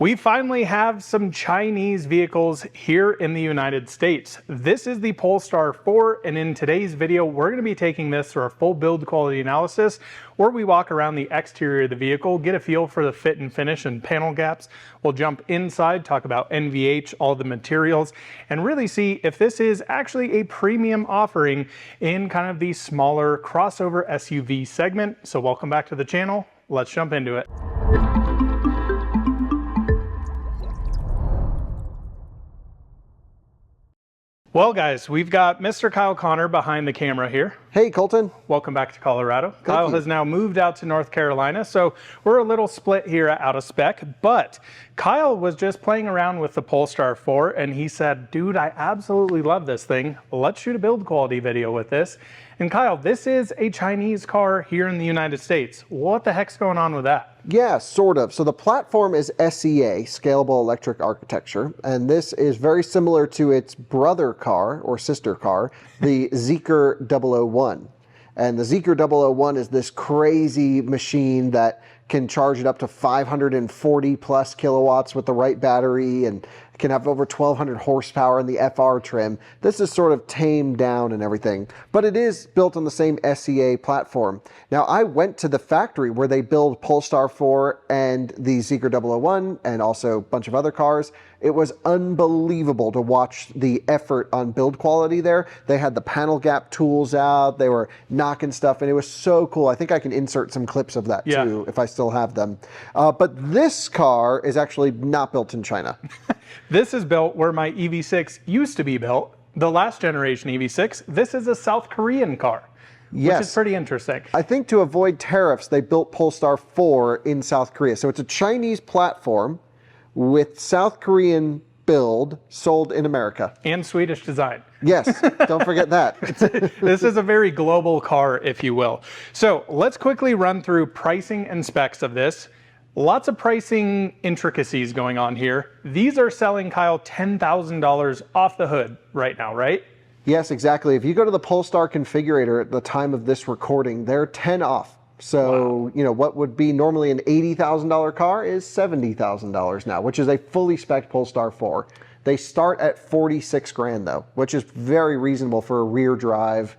We finally have some Chinese vehicles here in the United States. This is the Polestar 4, and in today's video, we're going to be taking this through a full build quality analysis, where we walk around the exterior of the vehicle, get a feel for the fit and finish and panel gaps. We'll jump inside, talk about NVH, all the materials, and really see if this is actually a premium offering in kind of the smaller crossover SUV segment. So welcome back to the channel. Let's jump into it. Well, guys, we've got Mr. Kyle Connor behind the camera here. Hey, Colton. Welcome back to Colorado. Kyle has now moved out to North Carolina, so we're a little split here at Out of Spec, but Kyle was just playing around with the Polestar 4, and he said, dude, I absolutely love this thing. Let's shoot a build quality video with this. And Kyle, this is a Chinese car here in the United States. What the heck's going on with that? Yeah, sort of. So the platform is SEA, Scalable Electric Architecture, and this is very similar to its brother car or sister car, the Zeekr 001. And the Zeekr 001 is this crazy machine that can charge it up to 540 plus kilowatts with the right battery and can have over 1,200 horsepower in the FR trim. This is sort of tamed down and everything, but it is built on the same SEA platform. Now, I went to the factory where they build Polestar 4 and the Zeekr 001 and also a bunch of other cars. It was unbelievable to watch the effort on build quality there. They had the panel gap tools out, they were knocking stuff, and it was so cool. I think I can insert some clips of that too, if I still have them. But this car is actually not built in China. This is built where my EV6 used to be built, the last generation EV6. This is a South Korean car, which is pretty interesting. I think to avoid tariffs, they built Polestar 4 in South Korea. So it's a Chinese platform with South Korean build sold in America. And Swedish design. Yes, don't forget that. This is a very global car, if you will. So let's quickly run through pricing and specs of this. Lots of pricing intricacies going on here. These are selling, Kyle, $10,000 off the hood right now, right? Yes, exactly. If you go to the Polestar configurator at the time of this recording, they're 10 off. So, you know, what would be normally an $80,000 car is $70,000 now, which is a fully spec'd Polestar 4. They start at 46 grand though, which is very reasonable for a rear drive,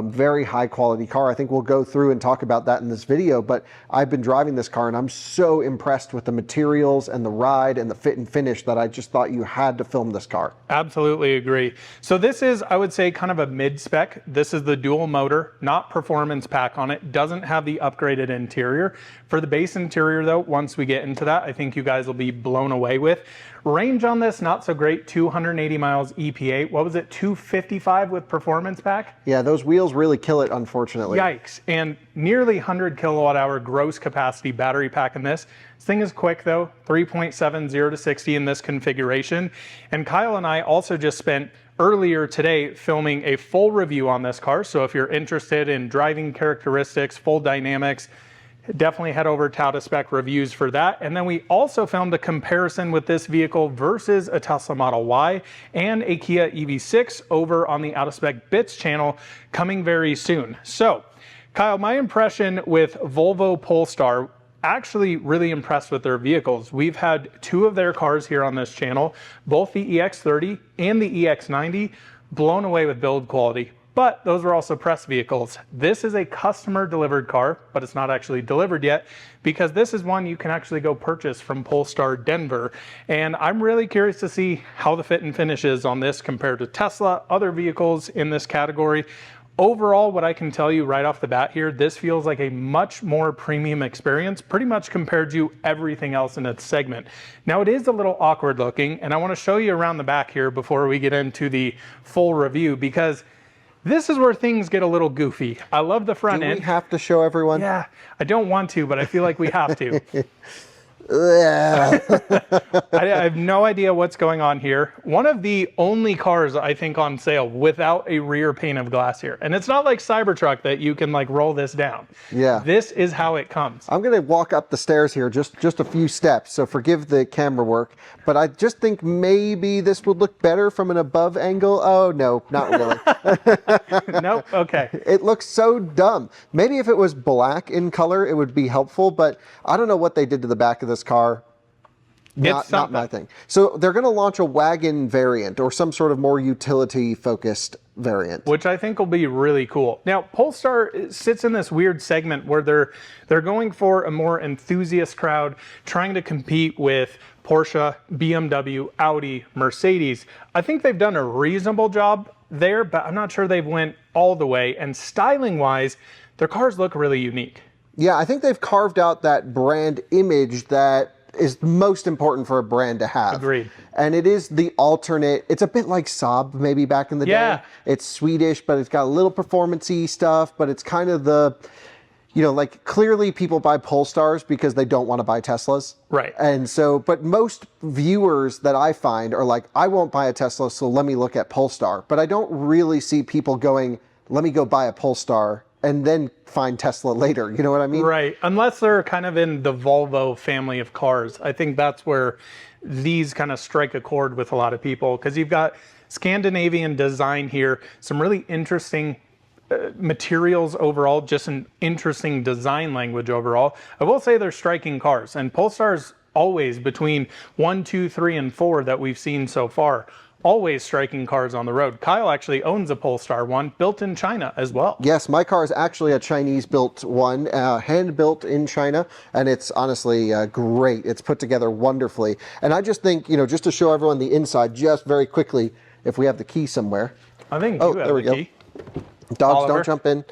very high quality car. I think we'll go through and talk about that in this video, but I've been driving this car and I'm so impressed with the materials and the ride and the fit and finish that I just thought you had to film this car. Absolutely agree. So this is, I would say, kind of a mid-spec. This is the dual motor, not performance pack on it. Doesn't have the upgraded interior. For the base interior though, once we get into that, I think you guys will be blown away with. Range on this, not so great, 280 miles EPA. What was it, 255 with performance pack? Yeah, those wheels really kill it, unfortunately. Yikes. And nearly 100 kilowatt hour gross capacity battery pack in this. This thing is quick though, 3.7 0 to 60 in this configuration. And Kyle and I also just spent earlier today filming a full review on this car. So if you're interested in driving characteristics, full dynamics, definitely head over to Out of Spec Reviews for that. And then we also filmed a comparison with this vehicle versus a Tesla Model Y and a Kia EV6 over on the Out of Spec Bits channel coming very soon. So, Kyle, my impression with Volvo Polestar, actually really impressed with their vehicles. We've had two of their cars here on this channel, both the EX30 and the EX90, blown away with build quality. But those were also press vehicles. This is a customer delivered car, but it's not actually delivered yet because this is one you can actually go purchase from Polestar Denver. And I'm really curious to see how the fit and finish is on this compared to Tesla, other vehicles in this category. Overall, what I can tell you right off the bat here, this feels like a much more premium experience, pretty much compared to everything else in its segment. Now, it is a little awkward looking, and I want to show you around the back here before we get into the full review, because this is where things get a little goofy. I love the front end. Do we have to show everyone? Yeah, I don't want to, but I feel like we have to. I have no idea what's going on here. One of the only cars I think on sale without a rear pane of glass here. And it's not like Cybertruck that you can like roll this down. Yeah. This is how it comes. I'm going to walk up the stairs here just a few steps, so forgive the camera work, but I just think maybe this would look better from an above angle. Oh no, not really. Nope, okay. It looks so dumb. Maybe if it was black in color, it would be helpful, but I don't know what they did to the back of this car. Not my thing. So they're going to launch a wagon variant or some sort of more utility focused variant, which I think will be really cool. Now, Polestar sits in this weird segment where they're going for a more enthusiast crowd, trying to compete with Porsche, BMW, Audi, Mercedes. I think they've done a reasonable job there, but I'm not sure they've went all the way. And styling wise, their cars look really unique. Yeah, I think they've carved out that brand image that is most important for a brand to have. Agreed. And it is the alternate. It's a bit like Saab maybe back in the day. It's Swedish, but it's got a little performance-y stuff, but it's kind of the, you know, like clearly people buy Polestars because they don't want to buy Teslas. Right. And so, but most viewers that I find are like, I won't buy a Tesla, so let me look at Polestar. But I don't really see people going, let me go buy a Polestar and then find Tesla later. You know what I mean? Right. Unless they're kind of in the Volvo family of cars. I think that's where these kind of strike a chord with a lot of people, because you've got Scandinavian design here, some really interesting materials overall, just an interesting design language overall. I will say they're striking cars, and Polestar's always between 1, 2, 3, and 4 that we've seen so far. Always striking cars on the road. Kyle actually owns a Polestar one built in China as well. Yes, my car is actually a Chinese-built one, hand-built in China, and it's honestly great. It's put together wonderfully. And I just think, you know, just to show everyone the inside, just very quickly, if we have the key somewhere. I think you have the key. Dogs, Oliver. don't jump in.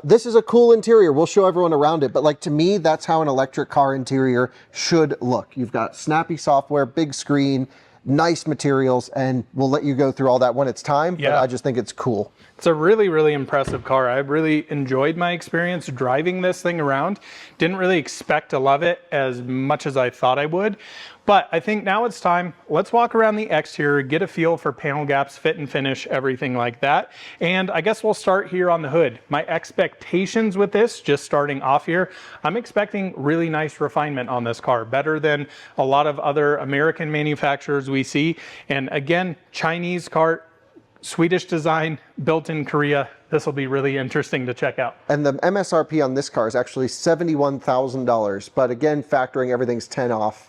This is a cool interior. We'll show everyone around it. But like, to me, that's how an electric car interior should look. You've got snappy software, big screen, nice materials, and we'll let you go through all that when it's time. But I just think it's cool. It's a really, really impressive car. I really enjoyed my experience driving this thing around. Didn't really expect to love it as much as I thought I would. But I think now it's time. Let's walk around the exterior, get a feel for panel gaps, fit and finish, everything like that. And I guess we'll start here on the hood. My expectations with this, just starting off here, I'm expecting really nice refinement on this car, better than a lot of other American manufacturers we see. And again, Chinese car, Swedish design, built in Korea. This will be really interesting to check out. And the MSRP on this car is actually $71,000. But again, factoring everything's 10 off.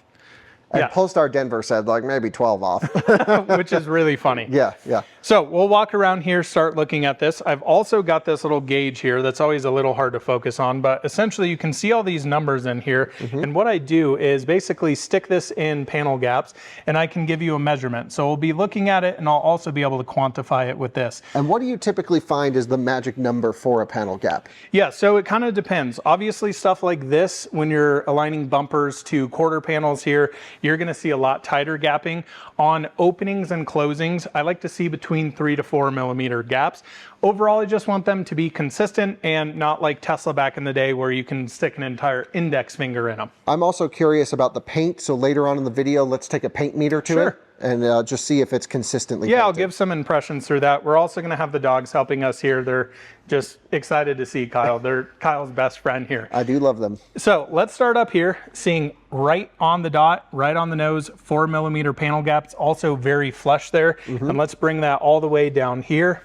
And Polestar Denver said like maybe 12 off. Which is really funny. Yeah. So we'll walk around here, start looking at this. I've also got this little gauge here that's always a little hard to focus on, but essentially you can see all these numbers in here. And what I do is basically stick this in panel gaps and I can give you a measurement. So we'll be looking at it and I'll also be able to quantify it with this. And what do you typically find is the magic number for a panel gap? Yeah, so it kind of depends. Obviously stuff like this, when you're aligning bumpers to quarter panels here, you're going to see a lot tighter gapping. On openings and closings, I like to see between 3 to 4 millimeter gaps. Overall, I just want them to be consistent and not like Tesla back in the day where you can stick an entire index finger in them. I'm also curious about the paint, so later on in the video, let's take a paint meter to it and just see if it's consistently painted. I'll give some impressions through that. We're also going to have the dogs helping us here. They're just excited to see Kyle. They're Kyle's best friend here. I do love them. So let's start up here, seeing right on the dot, right on the nose, 4 millimeter panel gaps, also very flush there. And let's bring that all the way down here.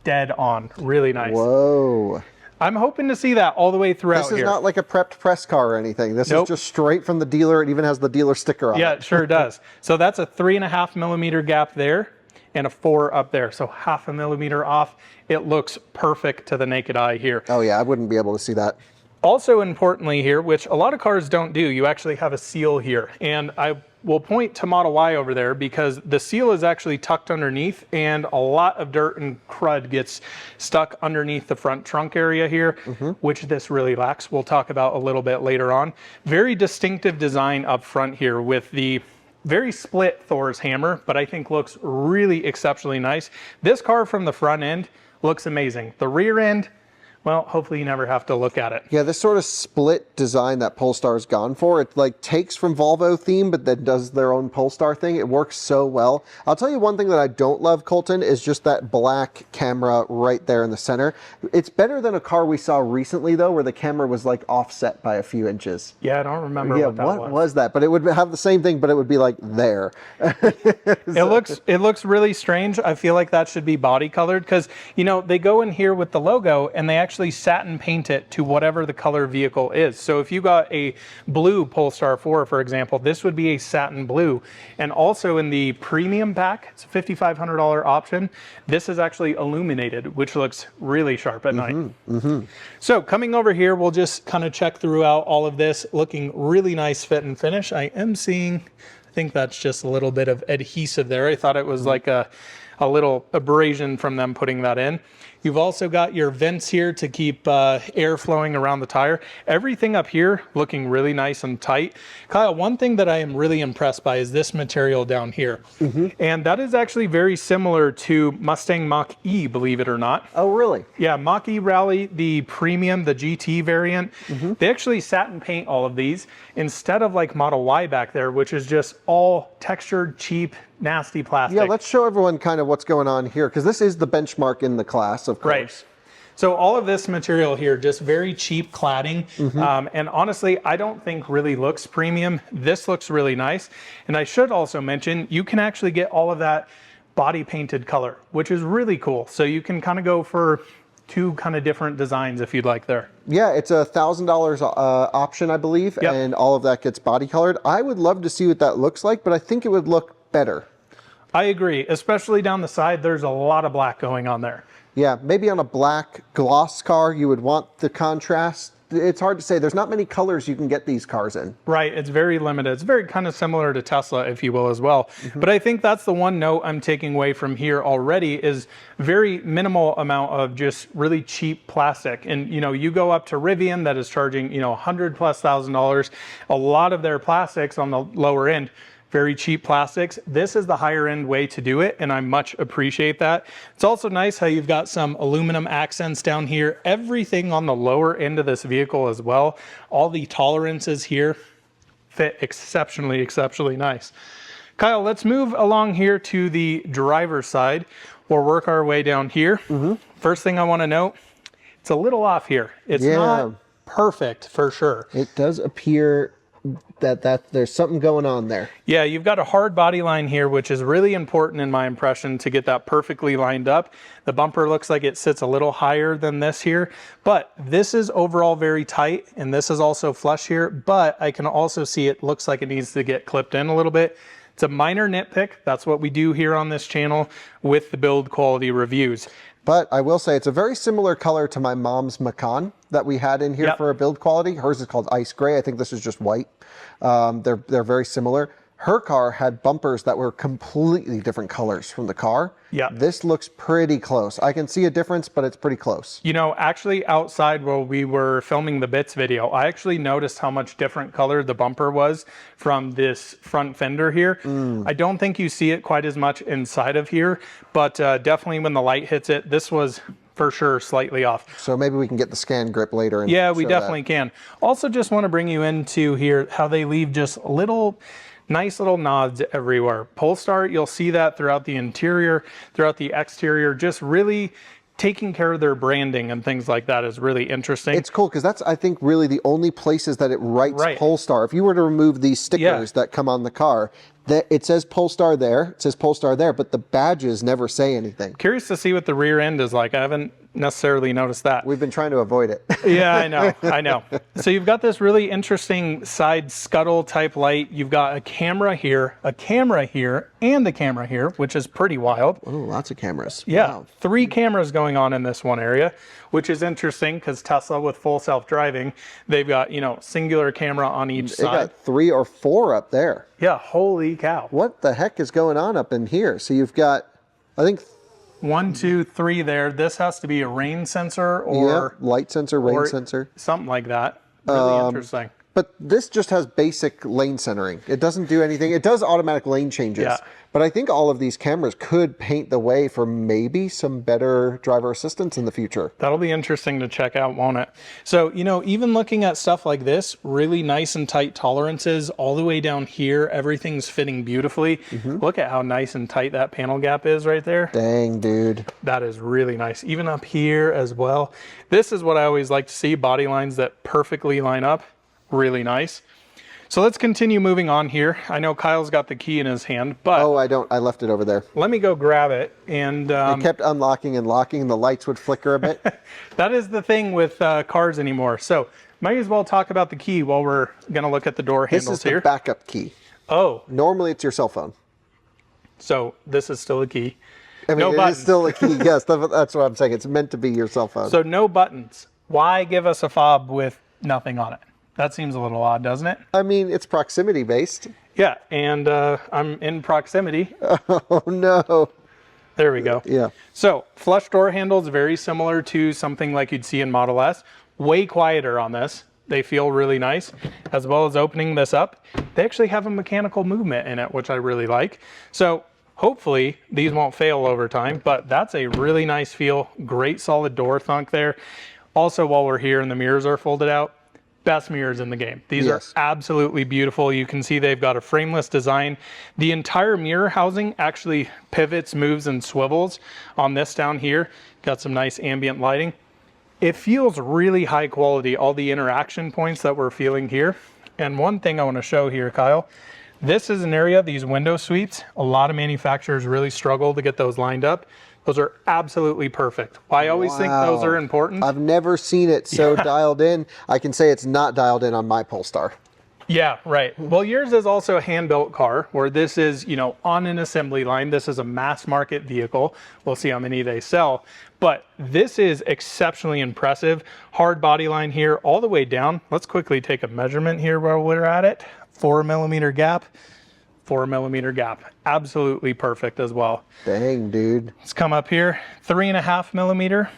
Dead on. Really nice. Whoa. I'm hoping to see that all the way throughout here. This is not like a prepped press car or anything. This is just straight from the dealer. It even has the dealer sticker on it. Yeah, it sure does. So that's a 3.5 millimeter gap there and a 4 up there. So 0.5 millimeter off. It looks perfect to the naked eye here. Oh yeah, I wouldn't be able to see that. Also importantly here, which a lot of cars don't do, you actually have a seal here. And I will point to Model Y over there because the seal is actually tucked underneath and a lot of dirt and crud gets stuck underneath the front trunk area here, which this really lacks. We'll talk about a little bit later on. Very distinctive design up front here with the very split Thor's hammer, but I think looks really exceptionally nice. This car from the front end looks amazing. The rear end, well, hopefully you never have to look at it. Yeah, this sort of split design that Polestar's gone for, it like takes from Volvo theme, but then does their own Polestar thing. It works so well. I'll tell you one thing that I don't love, Colton, is just that black camera right there in the center. It's better than a car we saw recently, though, where the camera was like offset by a few inches. Yeah, I don't remember what that was. What was that? But it would have the same thing, but it would be like there. It looks really strange. I feel like that should be body colored because, you know, they go in here with the logo and they actually actually satin paint it to whatever the color vehicle is. So if you got a blue Polestar 4, for example, this would be a satin blue. And also in the premium pack, it's a $5,500 option. This is actually illuminated, which looks really sharp at night. So coming over here, we'll just kind of check throughout all of this, looking really nice fit and finish. I am seeing, I think that's just a little bit of adhesive there. I thought it was like a little abrasion from them putting that in. You've also got your vents here to keep air flowing around the tire. Everything up here looking really nice and tight. Kyle, one thing that I am really impressed by is this material down here. And that is actually very similar to Mustang Mach-E, believe it or not. Oh, really? Yeah, Mach-E Rally, the premium, the GT variant, they actually satin paint all of these instead of like Model Y back there, which is just all textured, cheap, nasty plastic. Yeah, let's show everyone kind of what's going on here, because this is the benchmark in the class, of course. Right. So all of this material here, just very cheap cladding. And honestly, I don't think really looks premium. This looks really nice. And I should also mention, you can actually get all of that body painted color, which is really cool. So you can kind of go for two kind of different designs if you'd like there. Yeah, it's a $1,000 option, I believe, and all of that gets body colored. I would love to see what that looks like, but I think it would look better. I agree, especially down the side, there's a lot of black going on there. Yeah, maybe on a black gloss car, you would want the contrast. It's hard to say. There's not many colors you can get these cars in. Right, it's very limited. It's very kind of similar to Tesla, if you will, as well. But I think that's the one note I'm taking away from here already is very minimal amount of just really cheap plastic. And, you know, you go up to Rivian that is charging, you know, $100,000+. A lot of their plastics on the lower end, very cheap plastics. This is the higher end way to do it, and I much appreciate that. It's also nice how you've got some aluminum accents down here. Everything on the lower end of this vehicle as well. All the tolerances here fit exceptionally nice. Kyle, let's move along here to the driver's side. We'll work our way down here. First thing I want to note, it's a little off here. It's not perfect for sure. It does appear that there's something going on there. Yeah, you've got a hard body line here, which is really important in my impression to get that perfectly lined up. The bumper looks like it sits a little higher than this here, but this is overall very tight, and this is also flush here, but I can also see it looks like it needs to get clipped in a little bit. It's a minor nitpick. That's what we do here on this channel with the build quality reviews. But I will say it's a very similar color to my mom's Macan that we had in here for a build quality. Hers is called ice gray. I think this is just white. They're very similar. Her car had bumpers that were completely different colors from the car. Yeah. This looks pretty close. I can see a difference, but it's pretty close. You know, actually outside while we were filming the Bits video, I actually noticed how much different color the bumper was from this front fender here. I don't think you see it quite as much inside of here, but definitely when the light hits it, this was for sure slightly off. So maybe we can get the scan grip later. And yeah, we definitely can. Also just want to bring you into here how they leave just nice little nods everywhere. Polestar, you'll see that throughout the interior, throughout the exterior, just really taking care of their branding and things like that is really interesting. It's cool because that's, I think, really the only places that it writes Polestar. If you were to remove these stickers that come on the car, it says Polestar there, it says Polestar there, but the badges never say anything. Curious to see what the rear end is like. I haven't necessarily noticed that. We've been trying to avoid it. Yeah, I know. So you've got this really interesting side scuttle type light. You've got a camera here, and a camera here, which is pretty wild. Oh, lots of cameras. Yeah, Wow. 3 cameras going on in this one area, which is interesting because Tesla with full self-driving, they've got, you know, singular camera on each side. They got 3 or 4 up there. Yeah, holy cow. What the heck is going on up in here? So you've got, I think, 1, 2, 3 there. This has to be a rain sensor or light sensor, rain sensor. Something like that. Really interesting. But this just has basic lane centering. It doesn't do anything. It does automatic lane changes. Yeah. But I think all of these cameras could paint the way for maybe some better driver assistance in the future. That'll be interesting to check out, won't it? So, you know, even looking at stuff like this, really nice and tight tolerances all the way down here, everything's fitting beautifully. Look at how nice and tight that panel gap is right there. Dang, dude. That is really nice. Even up here as well. This is what I always like to see, body lines that perfectly line up. Really nice. So let's continue moving on here. I know Kyle's got the key in his hand, but Oh, I don't. I left it over there. let me go grab it. And I kept unlocking and locking, and the lights would flicker a bit. that is the thing with cars anymore. So might as well talk about the key while we're going to look at the door This handles is the here. backup key. Oh, Normally, it's your cell phone. so this is still a key. I mean, No it buttons. is still a key. Yes, that's what I'm saying. It's meant to be your cell phone. So no buttons. Why give us a fob with nothing on it? That seems a little odd, doesn't it? I mean, it's proximity based. Yeah, and I'm in proximity. Oh no. There we go. Yeah. So flush door handles, very similar to something like you'd see in Model S. Way quieter on this. They feel really nice. As well as opening this up, they actually have a mechanical movement in it, which I really like. So hopefully these won't fail over time, but that's a really nice feel. Great solid door thunk there. Also, while we're here and the mirrors are folded out, best mirrors in the game. These Yes. are absolutely beautiful. You can see they've got a frameless design. The entire mirror housing actually pivots, moves, and swivels on this down here. Got some nice ambient lighting. It feels really high quality, all the interaction points that we're feeling here. And one thing I want to show here, Kyle, this is an area, these window sweeps, a lot of manufacturers really struggle to get those lined up. Those are absolutely perfect. I always think those are important. I've never seen it so dialed in. I can say it's not dialed in on my Polestar. Yeah, right. Well, yours is also a hand-built car, where this is, you know, on an assembly line. This is a mass market vehicle. We'll see how many they sell. But this is exceptionally impressive. Hard body line here all the way down. Let's quickly take a measurement here while we're at it. 4mm gap. 4mm gap. Absolutely perfect as well. Dang, dude. Let's come up here. 3.5mm,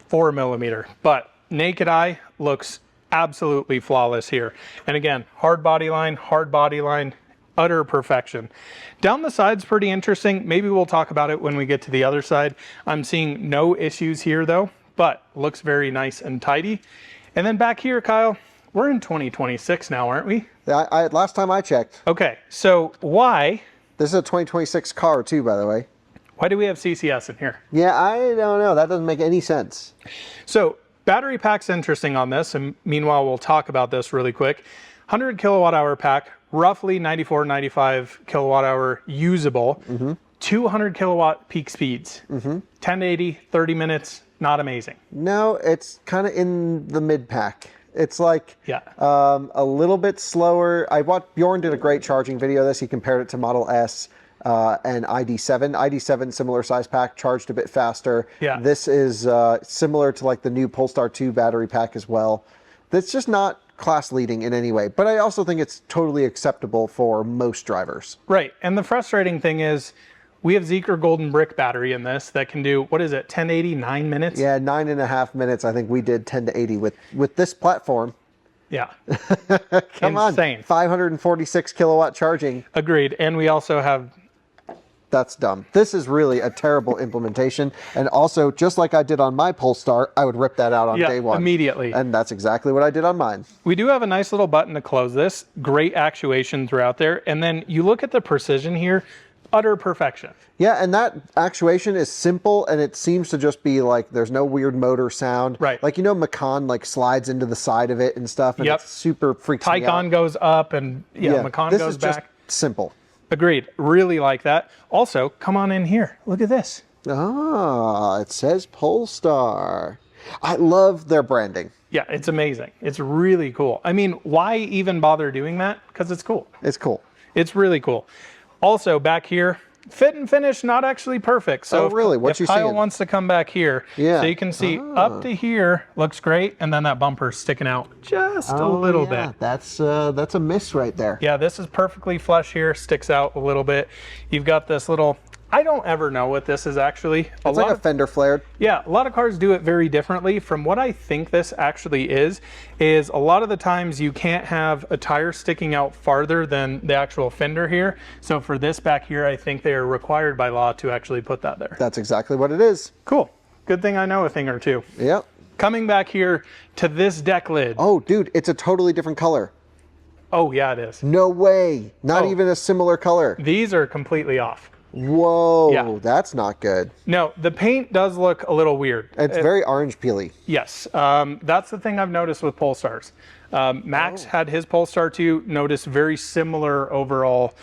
4mm. But naked eye looks absolutely flawless here. And again, hard body line, utter perfection. Down the side's pretty interesting. Maybe we'll talk about it when we get to the other side. I'm seeing no issues here though, but looks very nice and tidy. And then back here, Kyle, we're in 2026 now, aren't we? Last time I checked. Okay, so why This is a 2026 car too, by the way. do we have CCS in here? Yeah, I don't know. That doesn't make any sense. So battery pack's interesting on this, and meanwhile we'll talk about this really quick. 100 kilowatt hour pack, roughly 94, 95 kilowatt hour usable, 200 kilowatt peak speeds, 10 to 80, 30 minutes, not amazing. No, it's kind of in the mid pack. It's like Yeah. a little bit slower. I watched Bjorn did a great charging video of this. He compared it to Model S and ID7. ID7, similar size pack, charged a bit faster. Yeah. This is similar to like the new Polestar 2 battery pack as well. That's just not class leading in any way, but I also think it's totally acceptable for most drivers. Right, and the frustrating thing is we have Zeekr Golden Brick battery in this that can do, what is it, 1080, 9 minutes? Yeah, 9.5 minutes. I think we did 10 to 80 with this platform. Yeah. Come Insane. on, 546 kilowatt charging. Agreed, and we also have, That's dumb. This is really a terrible implementation. And also, just like I did on my Polestar, I would rip that out on day one. immediately. And that's exactly what I did on mine. We do have a nice little button to close this, great actuation throughout there, and then you look at the precision here, utter perfection. Yeah, and that actuation is simple, and it seems to just be like there's no weird motor sound. Right. Like, you know, Macan like slides into the side of it and stuff, and Yep. it super freaks me out. Taycan goes up and Macan this goes is back. just simple. Agreed, really like that. Also, come on in here, look at this. Ah, it says Polestar. I love their branding. Yeah, it's amazing. It's really cool. I mean, why even bother doing that? Because it's cool. It's cool. It's really cool. Also, back here, fit and finish, not actually perfect. So Oh, really? What you if Kyle seeing? wants to come back here, Yeah. so you can see up to here, looks great, and then that bumper's sticking out just a little bit. That's a miss right there. Yeah, this is perfectly flush here, sticks out a little bit. You've got this little, I don't ever know what this is actually. It's like a fender flared. Yeah, a lot of cars do it very differently. From what I think this actually is a lot of the times you can't have a tire sticking out farther than the actual fender here. So for this back here, I think they are required by law to actually put that there. That's exactly what it is. Cool. Good thing I know a thing or two. Yep. Coming back here to this deck lid. Oh, dude, it's a totally different color. Oh, yeah, it is. No way. Not Oh. even a similar color. These are completely off. Whoa, Yeah. that's not good. No, the paint does look a little weird. It's very orange peely. Yes, that's the thing I've noticed with Polestars. Max had his Polestar 2, noticed very similar overall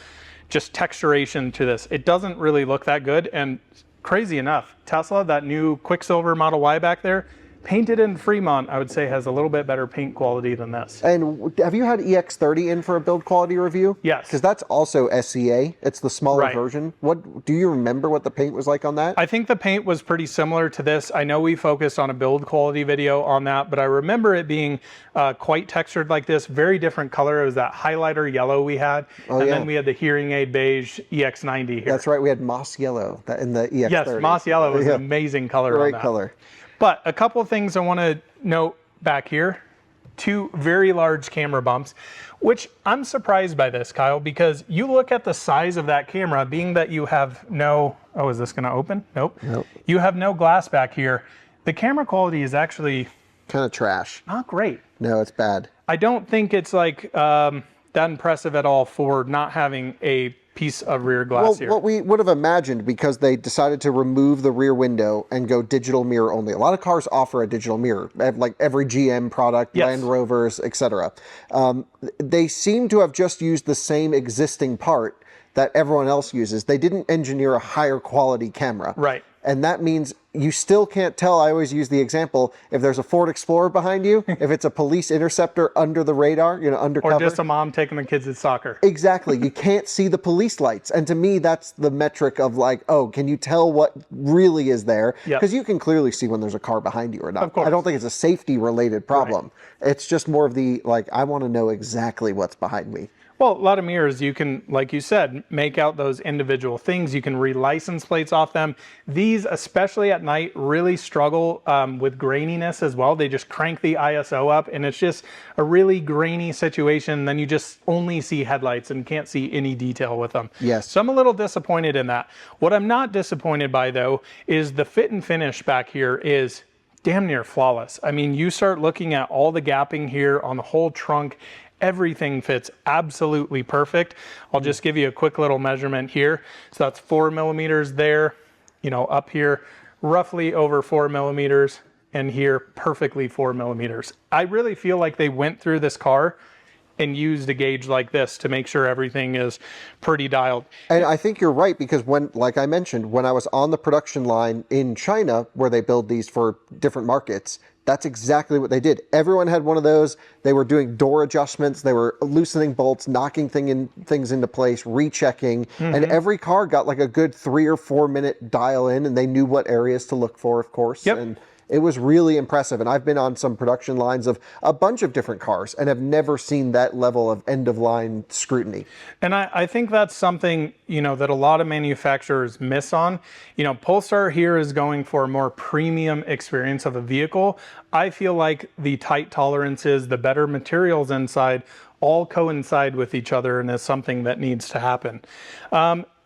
just texturation to this. It doesn't really look that good, and crazy enough, Tesla, that new Quicksilver Model Y back there, painted in Fremont, I would say has a little bit better paint quality than this. And have you had EX30 in for a build quality review? Yes. Because that's also SCA. It's the smaller Right. version. What do you remember what the paint was like on that? I think the paint was pretty similar to this. I know we focused on a build quality video on that, but I remember it being quite textured like this, very different color. It was that highlighter yellow we had, and then we had the hearing aid beige EX90 here. That's right. We had moss yellow in the EX30. Yes, moss yellow was an amazing color on that. Great color. But a couple of things I want to note back here. Two very large camera bumps, which I'm surprised by this, Kyle, because you look at the size of that camera, being that you have no, oh, is this going to open? Nope. You have no glass back here. The camera quality is actually kind of trash. Not great. No, it's bad. I don't think it's like that impressive at all for not having a piece of rear glass here. What we would have imagined, because they decided to remove the rear window and go digital mirror only. A lot of cars offer a digital mirror, like every GM product, Land Rovers, etc. They seem to have just used the same existing part that everyone else uses. They didn't engineer a higher quality camera. Right. And that means you still can't tell. I always use the example, if there's a Ford Explorer behind you, if it's a police interceptor under the radar, undercover. Or just a mom taking the kids to soccer. Exactly. You can't see the police lights. And to me, that's the metric of like, oh, can you tell what really is there? Because you can clearly see when there's a car behind you or not. Of course. I don't think it's a safety related problem. Right. It's just more of the, like, I want to know exactly what's behind me. Well, a lot of mirrors, you can, like you said, make out those individual things. You can read license plates off them. These, especially at night, really struggle with graininess as well. They just crank the ISO up, and it's just a really grainy situation. Then you just only see headlights and can't see any detail with them. Yes. So I'm a little disappointed in that. What I'm not disappointed by, though, is the fit and finish back here is damn near flawless. I mean, you start looking at all the gapping here on the whole trunk. Everything fits absolutely perfect. I'll just give you a quick little measurement here. So that's 4 millimeters there, up here, roughly over 4 millimeters, and here perfectly 4 millimeters. I really feel like they went through this car and used a gauge like this to make sure everything is pretty dialed. And I think you're right, because when, like I mentioned, when I was on the production line in China, where they build these for different markets, that's exactly what they did. Everyone had one of those. They were doing door adjustments. They were loosening bolts, knocking things into place, rechecking. And every car got like a good 3 or 4 minute dial in, and they knew what areas to look for, of course. And it was really impressive. And I've been on some production lines of a bunch of different cars and have never seen that level of end-of-line scrutiny. And I think that's something, that a lot of manufacturers miss on. Polestar here is going for a more premium experience of a vehicle. I feel like the tight tolerances, the better materials inside, all coincide with each other, and is something that needs to happen.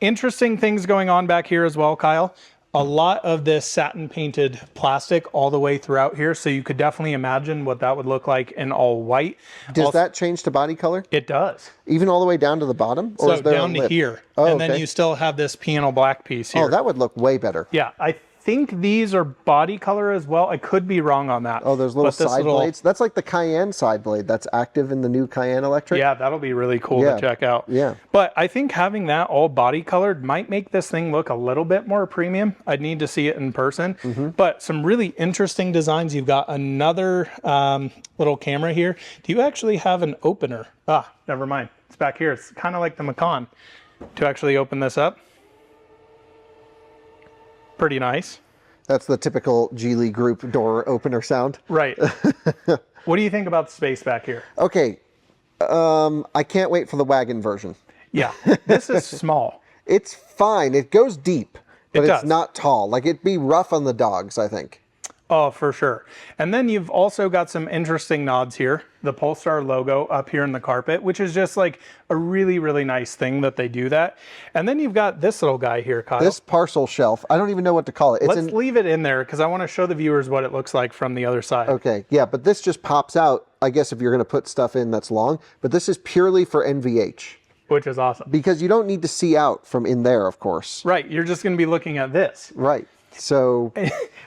Interesting things going on back here as well, Kyle. A lot of this satin painted plastic all the way throughout here, so you could definitely imagine what that would look like in all white. Does that change to body color? It does. Even all the way down to the bottom? Or so down to here. And then you still have this piano black piece here. Oh, that would look way better. Yeah, I think these are body color as well. I could be wrong on that. Oh, there's little side blades. That's like the Cayenne side blade that's active in the new Cayenne electric. Yeah, that'll be really cool to check out. Yeah. But I think having that all body colored might make this thing look a little bit more premium. I'd need to see it in person. But some really interesting designs. You've got another little camera here. Do you actually have an opener? Ah, never mind. It's back here. It's kind of like the Macan. To actually open this up. Pretty nice. That's the typical Geely Group door opener sound. Right. What do you think about the space back here? Okay. I can't wait for the wagon version. Yeah. This is small. It's fine. It goes deep, but it's not tall. Like, it'd be rough on the dogs, I think. Oh, for sure. And then you've also got some interesting nods here. The Polestar logo up here in the carpet, which is just like a really, really nice thing that they do that. And then you've got this little guy here, Kyle. This parcel shelf. I don't even know what to call it. Let's leave it in there because I want to show the viewers what it looks like from the other side. Okay, yeah, but this just pops out, I guess, if you're going to put stuff in that's long. But this is purely for NVH. Which is awesome. Because you don't need to see out from in there, of course. Right, you're just going to be looking at this. Right. So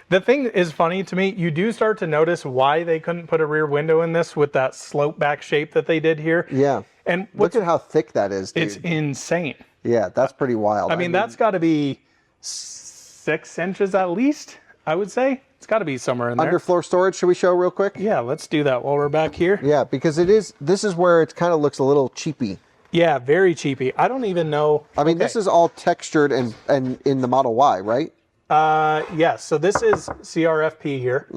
The thing is funny to me, you do start to notice why they couldn't put a rear window in this with that slope back shape that they did here. yeah, And look at how thick that is, dude. it's insane. Yeah, that's pretty wild. I mean, that's got to be 6 inches at least, I would say. It's got to be somewhere in there. underfloor storage, should we show real quick? Yeah, let's do that while we're back here. Yeah, because this is where it kind of looks a little cheapy. Yeah, very cheapy. I don't even know. I mean, this is all textured and in the Model Y, right? Yeah, so this is CRFP here.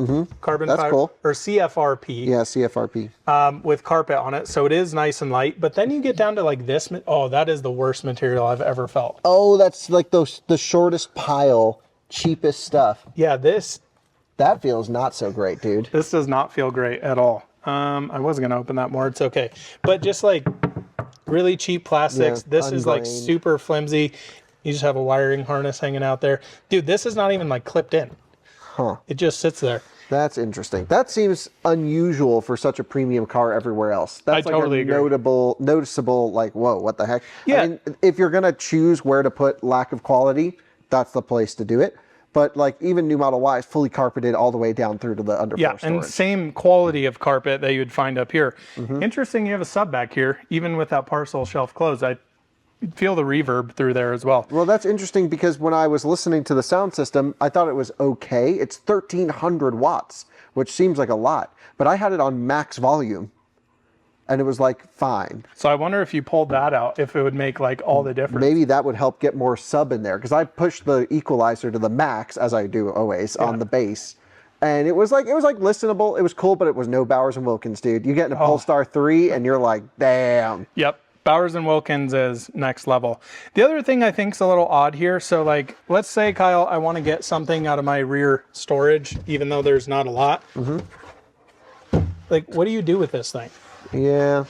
Carbon That's fiber, cool. or CFRP. Yeah, CFRP. With carpet on it, so it is nice and light. But then you get down to like this. Oh, that is the worst material I've ever felt. Oh, that's like the shortest pile, cheapest stuff. Yeah, That feels not so great, dude. this does not feel great at all. I was gonna open that more. It's okay. But just like really cheap plastics. Yeah, this is like ungrained. super flimsy. You just have a wiring harness hanging out there, dude. This is not even like clipped in. Huh. It just sits there. That's interesting. That seems unusual for such a premium car everywhere else. That's I like totally a agree. noticeable, like, whoa, what the heck? Yeah. I mean, if you're going to choose where to put lack of quality, that's the place to do it. But like even new Model Y is fully carpeted all the way down through to the underfloor Yeah, storage. and same quality of carpet that you would find up here. Interesting, you have a sub back here, even with that parcel shelf closed. I feel the reverb through there as well. Well, that's interesting because when I was listening to the sound system, I thought it was okay. It's 1,300 watts, which seems like a lot. But I had it on max volume, and it was like fine. So I wonder if you pulled that out, if it would make like all the difference. Maybe that would help get more sub in there because I pushed the equalizer to the max, as I do always, on the bass. And it was like listenable. It was cool, but it was no Bowers and Wilkins, dude. You get in a Polestar 3 and you're like, damn. Yep. Bowers and Wilkins is next level. The other thing I think is a little odd here. So like, let's say, Kyle, I want to get something out of my rear storage, even though there's not a lot. Like, what do you do with this thing? Yeah.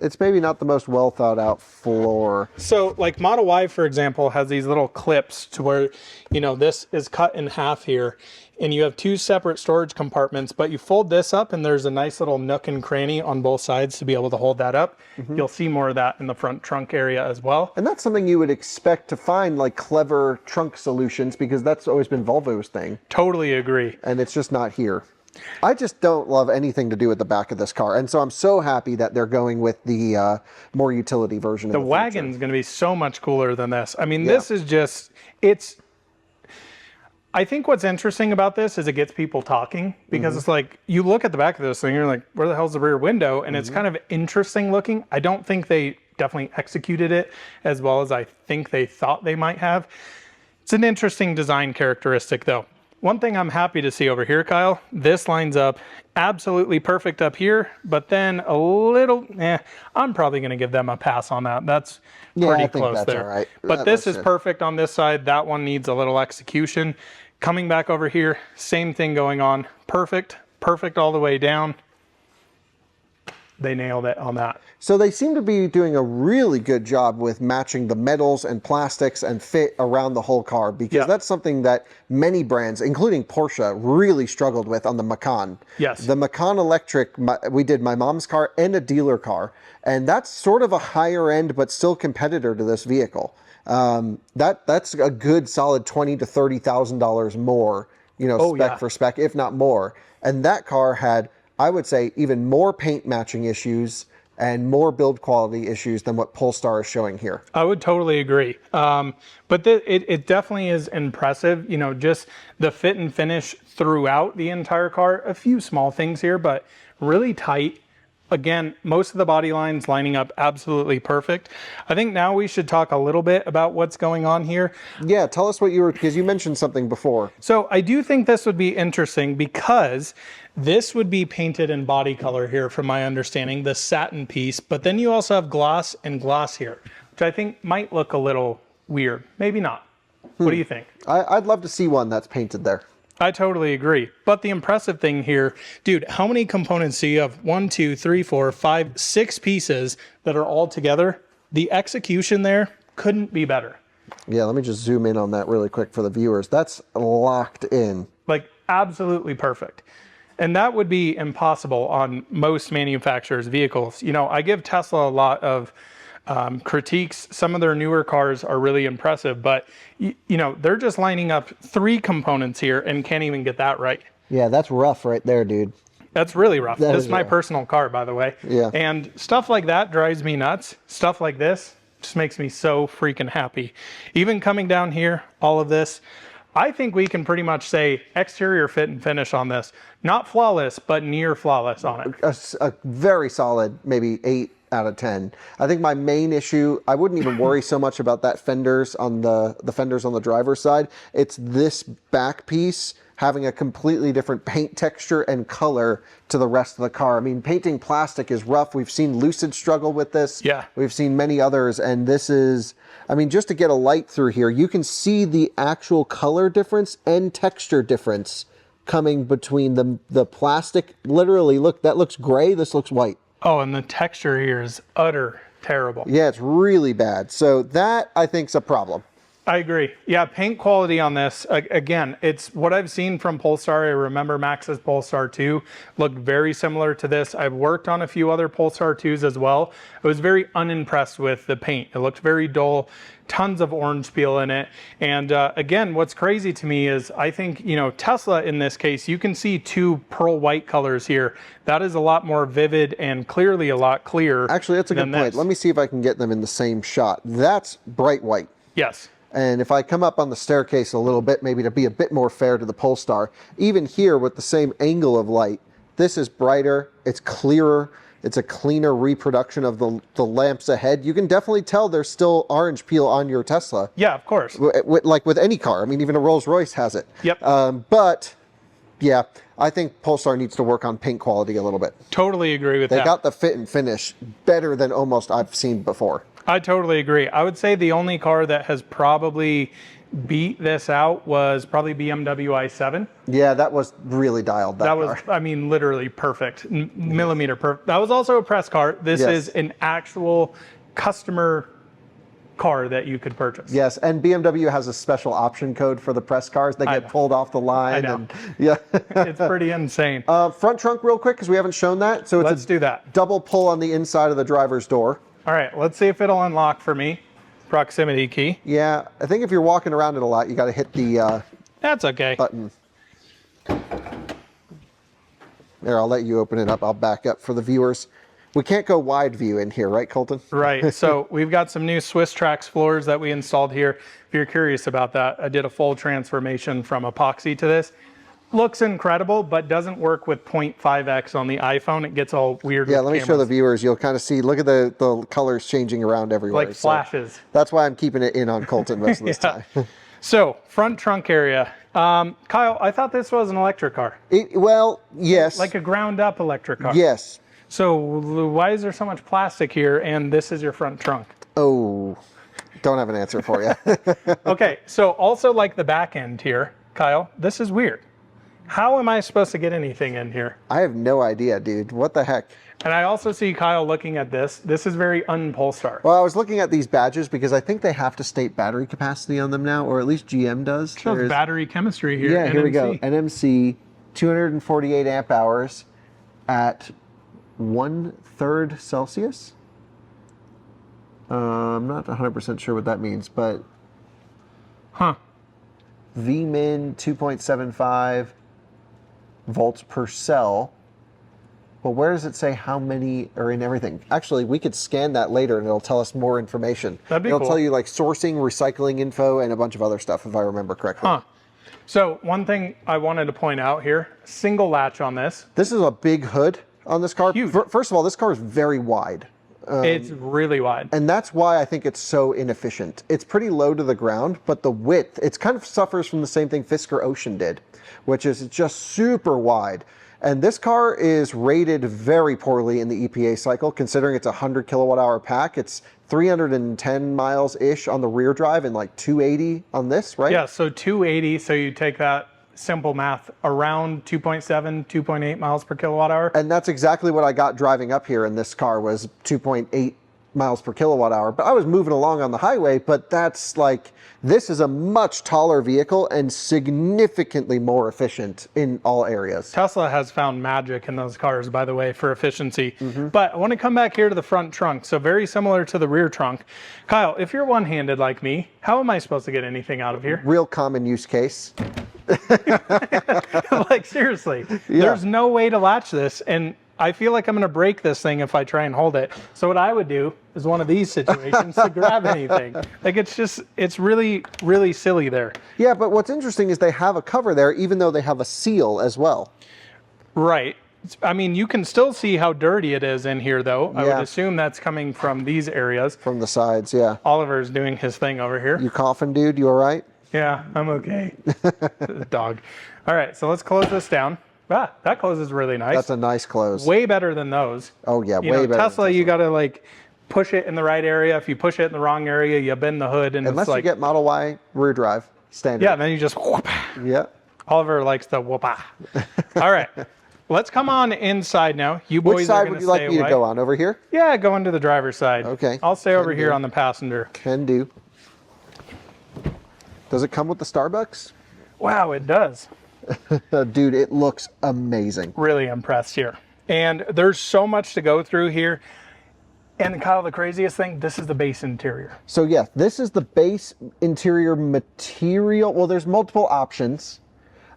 It's maybe not the most well thought out floor. So like Model Y, for example, has these little clips to where, you know, this is cut in half here and you have 2 separate storage compartments, but you fold this up and there's a nice little nook and cranny on both sides to be able to hold that up. You'll see more of that in the front trunk area as well. And that's something you would expect to find like clever trunk solutions because that's always been Volvo's thing. Totally agree. And it's just not here. I just don't love anything to do with the back of this car. And so I'm so happy that they're going with the more utility version of the wagon's going to be so much cooler than this. I mean, this is just, I think what's interesting about this is it gets people talking because it's like, you look at the back of this thing, you're like, where the hell's the rear window? And it's kind of interesting looking. I don't think they definitely executed it as well as I think they thought they might have. It's an interesting design characteristic though. One thing I'm happy to see over here, Kyle, this lines up absolutely perfect up here, but then a little, I'm probably going to give them a pass on that. That's pretty I think close that's there. all right. But this is good. perfect on this side. That one needs a little execution. Coming back over here, same thing going on. Perfect all the way down. They nailed it on that. So they seem to be doing a really good job with matching the metals and plastics and fit around the whole car because that's something that many brands, including Porsche, really struggled with on the Macan. Yes. The Macan Electric, we did my mom's car and a dealer car, and that's sort of a higher end but still competitor to this vehicle. That's a good solid $20,000 to $30,000 more, you know, spec for spec, if not more. And that car had, I would say, even more paint matching issues and more build quality issues than what Polestar is showing here. I would totally agree. But it definitely is impressive, you know, just the fit and finish throughout the entire car. A few small things here, but really tight. Again, most of the body lines lining up absolutely perfect. I think now we should talk a little bit about what's going on here. Yeah, tell us what you were, because you mentioned something before. So I do think this would be interesting because this would be painted in body color here from my understanding, the satin piece, but then you also have gloss and gloss here, which I think might look a little weird. Maybe not. What do you think? I'd love to see one that's painted there. I totally agree. But the impressive thing here, dude, how many components do you have? 1, 2, 3, 4, 5, 6 pieces that are all together. The execution there couldn't be better. Yeah, let me just zoom in on that really quick for the viewers. That's locked in. Like absolutely perfect. And that would be impossible on most manufacturers' vehicles. You know, I give Tesla a lot of critiques. Some of their newer cars are really impressive, but you know, they're just lining up 3 components here and can't even get that right. Yeah, that's rough right there, dude. That's really rough. That This is is my rough. personal car, by the way. Yeah. And stuff like that drives me nuts. Stuff like this just makes me so freaking happy. Even coming down here, all of this, I think we can pretty much say exterior fit and finish on this. Not flawless, but near flawless on it. A very solid, maybe 8 out of 10. I think my main issue, I wouldn't even worry so much about that fenders on the fenders on the driver's side. It's this back piece having a completely different paint texture and color to the rest of the car. I mean, painting plastic is rough. We've seen Lucid struggle with this. Yeah. We've seen many others, and this is, I mean, just to get a light through here, you can see the actual color difference and texture difference coming between the plastic. Literally, look, that looks gray, this looks white. Oh, and the texture here is utter terrible. Yeah, it's really bad. So that, I think, is a problem. I agree. Yeah, paint quality on this, again, it's what I've seen from Polestar. I remember Max's Polestar 2 looked very similar to this. I've worked on a few other Polestar 2s as well. I was very unimpressed with the paint. It looked very dull, tons of orange peel in it. And again, what's crazy to me is I think, you know, Tesla in this case, you can see 2 pearl white colors here. That is a lot more vivid and clearly a lot clearer. Actually, that's a good point. Let me see if I can get them in the same shot. That's bright white. Yes. And if I come up on the staircase a little bit, maybe to be a bit more fair to the Polestar, even here with the same angle of light, this is brighter, it's clearer, it's a cleaner reproduction of the lamps ahead. You can definitely tell there's still orange peel on your Tesla. Yeah, of course. Like with any car. I mean, even a Rolls Royce has it. Yep. But yeah, I think Polestar needs to work on paint quality a little bit. Totally agree with that. They got the fit and finish better than almost I've seen before. I totally agree. I would say the only car that has probably beat this out was probably BMW i7. Yeah, that was really dialed. That was, I mean, literally perfect, millimeter perfect. That was also a press car. This is an actual customer car that you could purchase. Yes, and BMW has a special option code for the press cars. They get pulled off the line. I know. And, yeah. It's pretty insane. Front trunk real quick, because we haven't shown that. So it's Let's do that. Double pull on the inside of the driver's door. All right, let's see if it'll unlock for me. Proximity key. Yeah, I think if you're walking around it a lot, you got to hit the That's okay. button. There, I'll let you open it up. I'll back up for the viewers. We can't go wide view in here, right, Colton? Right, so we've got some new Swiss Trax floors that we installed here. If you're curious about that, I did a full transformation from epoxy to this. Looks incredible, but doesn't work with 0.5x on the iPhone. It gets all weird. Yeah, with let me cameras. show the viewers. You'll kind of see, look at the colors changing around everywhere. Like flashes. That's why I'm keeping it in on Colton most of this time. So, front trunk area. Kyle, I thought this was an electric car. Well, yes. Like a ground up electric car. Yes. So, why is there so much plastic here and this is your front trunk? Oh, don't have an answer for you. Okay, so also like the back end here, Kyle, this is weird. How am I supposed to get anything in here? I have no idea, dude. What the heck? And I also see Kyle looking at this. This is very un-Polestar. Well, I was looking at these badges because I think they have to state battery capacity on them now, or at least GM does. Shows battery chemistry here. Yeah, NMC. here we go. NMC, 248 amp hours at 1/3 Celsius. I'm not 100% sure what that means, but VMIN 2.75 volts per cell. Well, where does it say how many are in everything? Actually, we could scan that later and it'll tell us more information. That'd be it'll cool. tell you like sourcing, recycling info, and a bunch of other stuff if I remember correctly. So one thing I wanted to point out here, single latch on this. This is a big hood on this car. Huge. First of all, this car is very wide. It's really wide. And that's why I think it's so inefficient. It's pretty low to the ground, but the width, it kind of suffers from the same thing Fisker Ocean did, which is just super wide. And this car is rated very poorly in the EPA cycle, considering it's a 100 kilowatt hour pack. It's 310 miles-ish on the rear drive and like 280 on this, right? Yeah, so 280, so you take that simple math, around 2.7, 2.8 miles per kilowatt hour. And that's exactly what I got driving up here in this car was 2.8 miles per kilowatt hour, but I was moving along on the highway, but that's like, this is a much taller vehicle and significantly more efficient in all areas. Tesla has found magic in those cars, by the way, for efficiency. But I want to come back here to the front trunk. So very similar to the rear trunk. Kyle, if you're one-handed like me, how am I supposed to get anything out of here? Real common use case. Like, seriously, there's no way to latch this. And I feel like I'm going to break this thing if I try and hold it. So what I would do is one of these situations to grab anything. Like, it's really, really silly there. Yeah, but what's interesting is they have a cover there, even though they have a seal as well. Right. I mean, you can still see how dirty it is in here, though. I would assume that's coming from these areas. From the sides, yeah. Oliver's doing his thing over here. You coughing, dude? You all right? Yeah, I'm okay. Dog. All right, so let's close this down. Ah, that closes really nice. That's a nice close. Way better than those. Oh, yeah, You way know, better. Tesla, you got to like push it in the right area. If you push it in the wrong area, you bend the hood and Unless it's like... you get Model Y rear drive standard. Yeah, then you just whoop. Yeah. Oliver likes the whoop-ah. All right, let's come on inside now. You boys Which are side gonna would you like stay me to away. go on? Over here? Yeah, go into the driver's side. Okay. I'll stay over here do. on the passenger. Can do. Does it come with the Starbucks? Wow, it does. Dude, it looks amazing. Really impressed here. And there's so much to go through here. And Kyle, the craziest thing, this is the base interior. So yeah, this is the base interior material. Well, there's multiple options.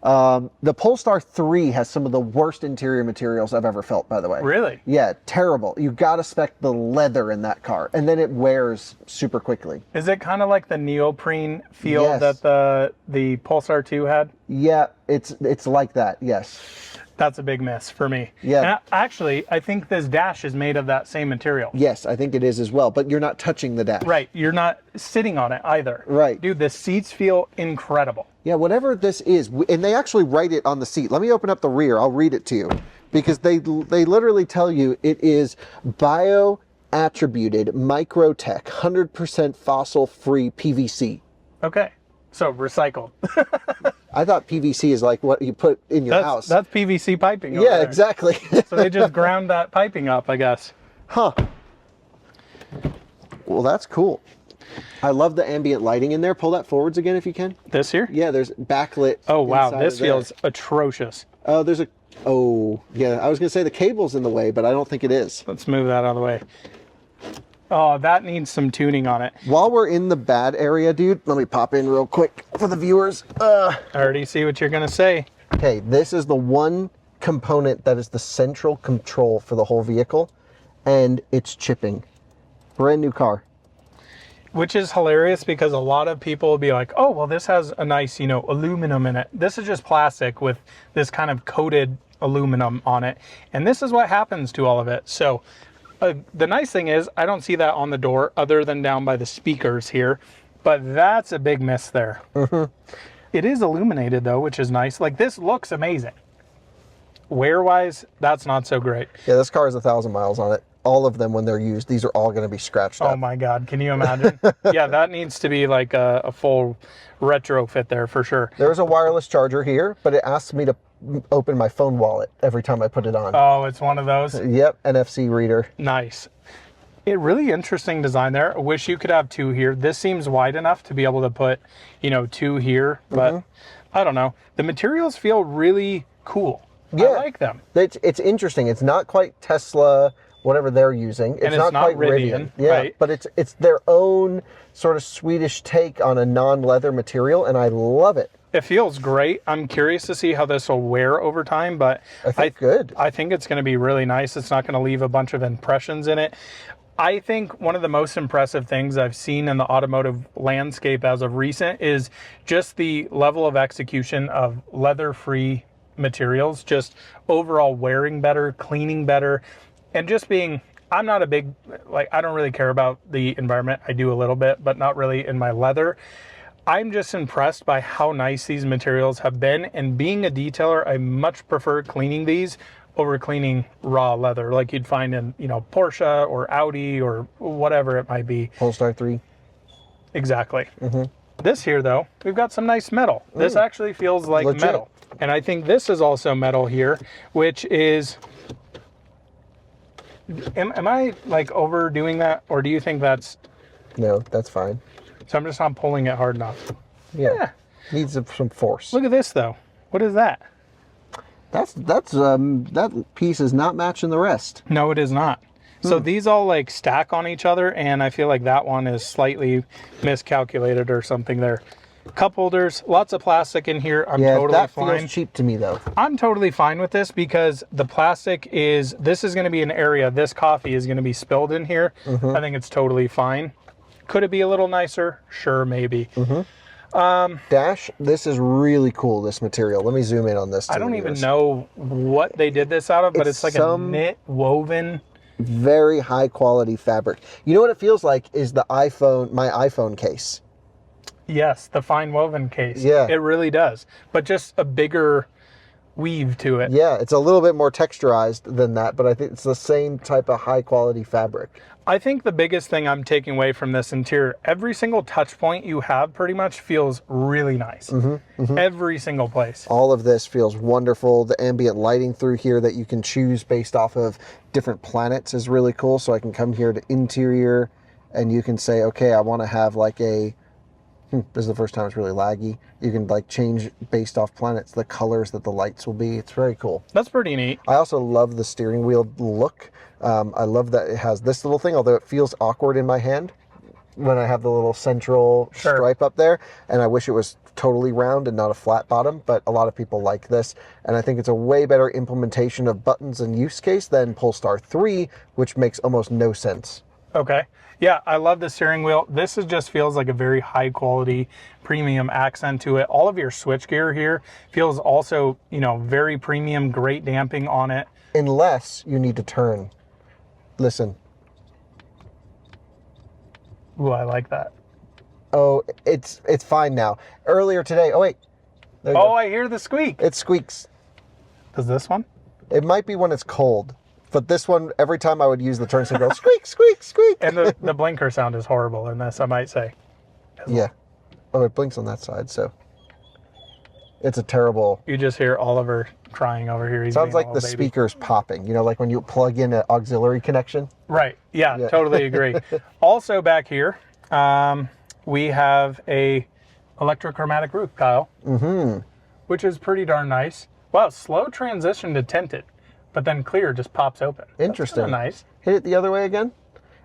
The Polestar 3 has some of the worst interior materials I've ever felt, by the way. Really? Yeah, terrible. You gotta spec the leather in that car, and then it wears super quickly. Is it kind of like the neoprene feel Yes. that the Polestar 2 had? Yeah, it's like that, yes. That's a big miss for me. Yeah. And actually, I think this dash is made of that same material. Yes, I think it is as well, but you're not touching the dash. Right. You're not sitting on it either. Right. Dude, the seats feel incredible. Yeah, whatever this is, and they actually write it on the seat. Let me open up the rear. I'll read it to you, because they literally tell you it is bio-attributed microtech, 100% fossil-free PVC. Okay. So recycled. I thought PVC is like what you put in your house. That's PVC piping. Over yeah, there. exactly. So they just ground that piping up, I guess. Huh. Well, that's cool. I love the ambient lighting in there. Pull that forwards again if you can. This here? Yeah, there's backlit. Oh, wow. inside This of there. feels atrocious. Oh, there's a. Oh, yeah. I was going to say the cable's in the way, but I don't think it is. Let's move that out of the way. Oh, that needs some tuning on it. While we're in the bad area, dude, let me pop in real quick for the viewers. I already see what you're going to say. Okay, this is the one component that is the central control for the whole vehicle, and it's chipping. Brand new car. Which is hilarious because a lot of people will be like, oh, well, this has a nice, aluminum in it. This is just plastic with this kind of coated aluminum on it. And this is what happens to all of it. So the nice thing is I don't see that on the door other than down by the speakers here. But that's a big miss there. It is illuminated, though, which is nice. Like, this looks amazing. Wear-wise, that's not so great. Yeah, this car has 1,000 miles on it. All of them, when they're used, these are all going to be scratched up. Oh my God, can you imagine? Yeah, that needs to be like a full retrofit there for sure. There's a wireless charger here, but it asks me to open my phone wallet every time I put it on. Oh, it's one of those? Yep, NFC reader. Nice. Really interesting design there. I wish you could have two here. This seems wide enough to be able to put, two here, but I don't know. The materials feel really cool. Yeah. I like them. It's interesting. It's not quite Tesla, whatever they're using. And it's not quite Rivian, Yeah, right? but it's their own sort of Swedish take on a non-leather material, and I love it. It feels great. I'm curious to see how this will wear over time, but I think good. I think it's going to be really nice. It's not going to leave a bunch of impressions in it. I think one of the most impressive things I've seen in the automotive landscape as of recent is just the level of execution of leather-free materials, just overall wearing better, cleaning better, and just being, I'm not a big, I don't really care about the environment. I do a little bit, but not really in my leather. I'm just impressed by how nice these materials have been, and being a detailer, I much prefer cleaning these over cleaning raw leather like you'd find in, Porsche or Audi or whatever it might be. Polestar 3. Exactly. This here, though, we've got some nice metal. This actually feels like Legit. metal. And I think this is also metal here, which is Am I like overdoing that, or do you think that's? No, that's fine. So I'm just not pulling it hard enough. Yeah. Needs some force. Look at this though. What is that? That piece is not matching the rest. No, it is not. So these all like stack on each other, and I feel like that one is slightly miscalculated or something there. Cup holders, lots of plastic in here. I'm totally that fine. feels cheap to me though. I'm totally fine with this because the plastic is, this is going to be an area, this coffee is going to be spilled in here. I think it's totally fine. Could it be a little nicer? Sure, maybe. Dash, this is really cool, this material. Let me zoom in on this. I don't even know what they did this out of, but it's like a knit woven. Very high quality fabric. You know what it feels like is my iPhone case. Yes, the fine woven case. Yeah. It really does. But just a bigger weave to it. Yeah, it's a little bit more texturized than that, but I think it's the same type of high quality fabric. I think the biggest thing I'm taking away from this interior, every single touch point you have pretty much feels really nice. Every single place. All of this feels wonderful. The ambient lighting through here that you can choose based off of different planets is really cool. So I can come here to interior and you can say, okay, I want to have like a, this is the first time it's really laggy. You can like change based off planets, the colors that the lights will be. It's very cool. That's pretty neat. I also love the steering wheel look. I love that it has this little thing, although it feels awkward in my hand when I have the little central stripe up there. And I wish it was totally round and not a flat bottom, but a lot of people like this. And I think it's a way better implementation of buttons and use case than Polestar 3, which makes almost no sense. Okay. Yeah, I love the steering wheel. This just feels like a very high quality premium accent to it. All of your switchgear here feels also, you know, very premium, great damping on it. Unless you need to turn. Listen. Ooh, I like that. Oh, it's fine now. Earlier today, oh wait. There you Oh, go. I hear the squeak. It squeaks. Does this one? It might be when it's cold. But this one, every time I would use the turn signal, squeak, squeak, squeak. And the blinker sound is horrible in this, I might say. Yeah. Oh, it blinks on that side, so. It's a terrible. You just hear Oliver crying over here. He's Sounds being like a the little baby. speaker's popping. You know, like when you plug in an auxiliary connection. Right. Yeah, totally agree. Also back here, we have a electrochromatic roof, Kyle. Which is pretty darn nice. Wow, slow transition to tinted, but then clear just pops open. Interesting. That's nice. Hit it the other way again.